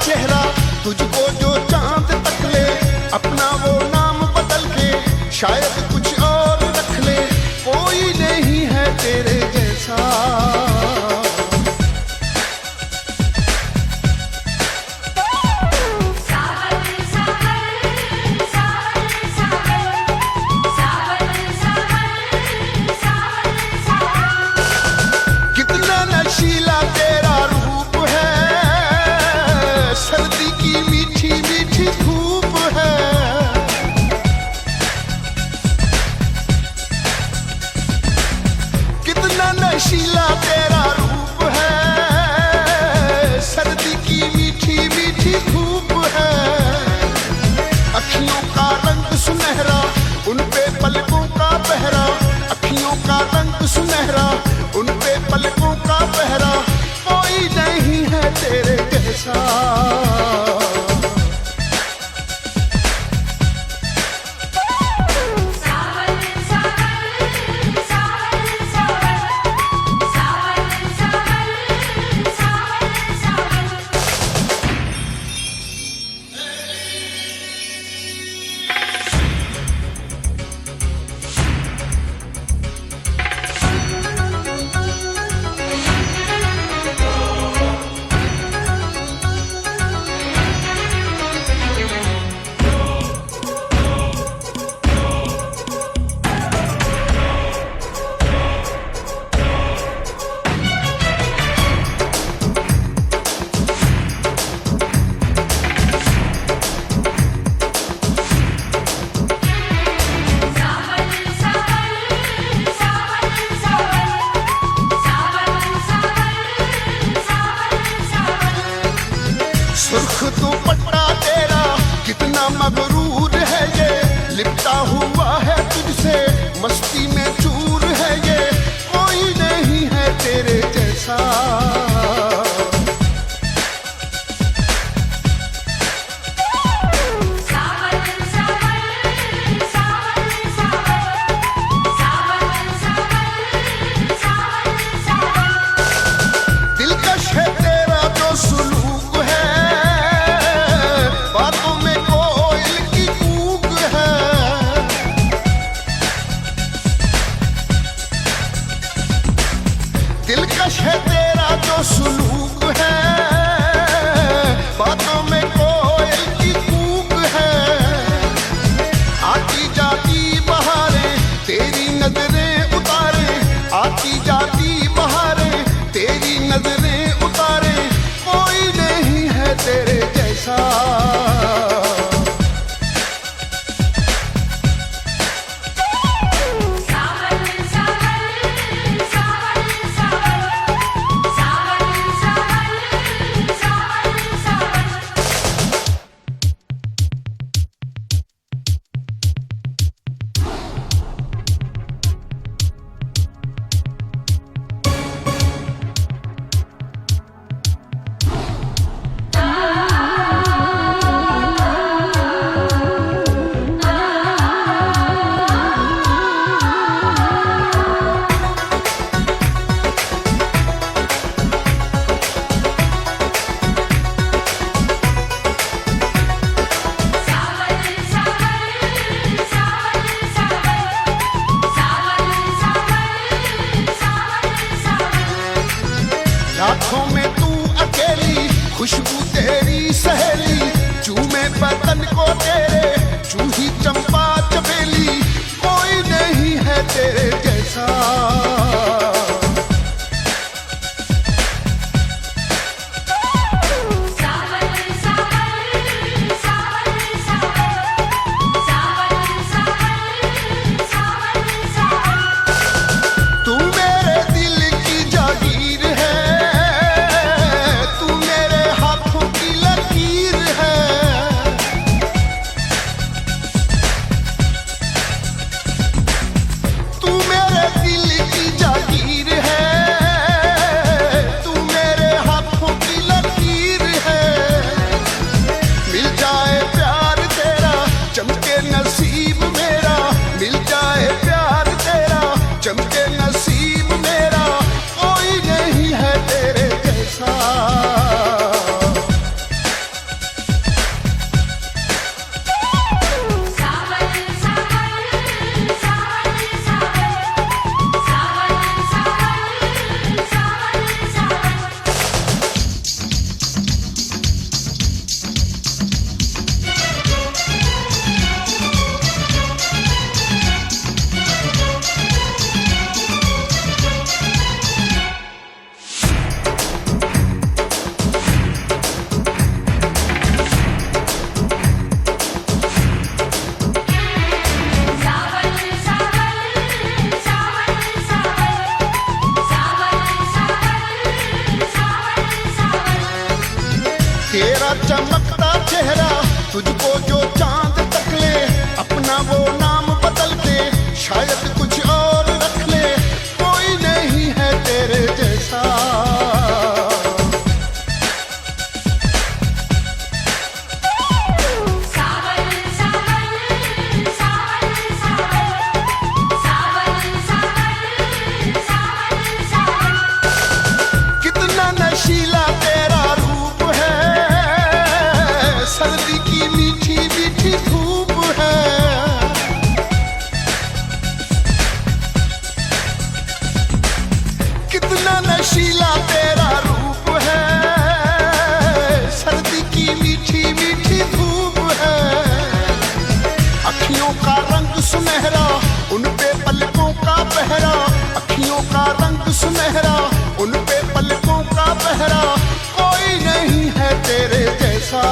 चेहरा, तुझको जो चांद तक ले, अपना वो नाम बदल के शायद कुछ और रख ले, कोई नहीं है तेरे जैसा। नशीला तेरा रूप है, सर्दी की मीठी मीठी धूप है। कितना नशीला तेरा रूप है, सर्दी की मीठी मीठी धूप है। अखियों का रंग सुनहरा, उन पे पलकों का पहरा, अखियों का रंग सुनहरा, उन पे पलकों का पहरा, कोई नहीं है तेरे जैसा। सुर्ख दुपट्टा तेरा कितना मगरूर है ये, लिपटा हुआ है तुझसे मस्ती में चूर है ये, कोई नहीं है तेरे जैसा। दिलकश है तेरा जो सुलूक है, बातों में कोयल की कूक है। दिलकश है तेरा जो सुलूक है, बातों में कोयल की कूक है। आती जाती बहारें तेरी नजरें उतारे, आती जाती बहारें तेरी नजरें उतारे, कोई नहीं है तेरे जैसा। रातों में तू अकेली, खुशबू तेरी सहेली, चूमे बदन को तेरे जूही चंपा चमेली, कोई नहीं है तेरे जैसा। तुझको जो चांद तक ले, अपना वो नाम बदल के शायद कुछ और रख ले, कोई नहीं है तेरे जैसा। कितना नशीला तेरा रूप है, सर्दी की मीठी मीठी धूप है। कितना नशीला तेरा रूप है, सर्दी की मीठी मीठी धूप है। अखियों का रंग सुनहरा, उन पे पलकों का पहरा, अखियों का रंग सुनहरा, उन पे पलकों का पहरा, कोई नहीं है तेरे जैसा।